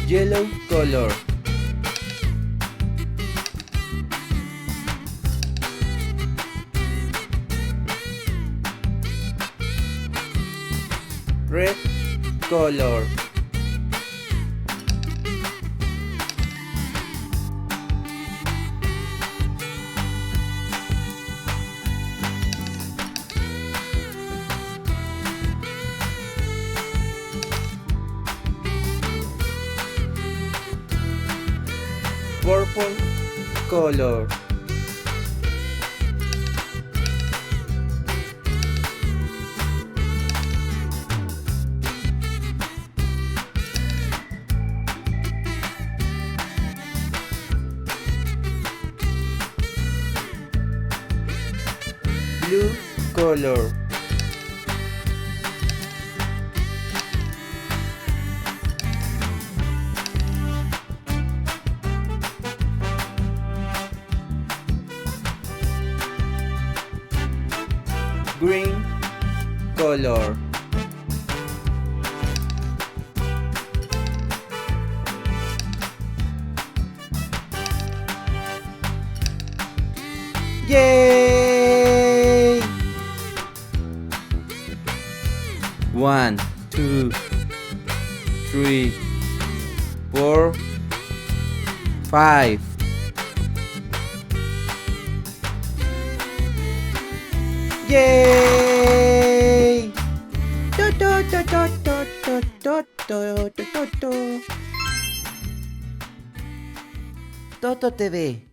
Yellow color. Red color. Purple color. Blue color. Green color. Yay! 1, 2, 3, 4, 5. Yay! Do do do do do do do do do do. Toto TV.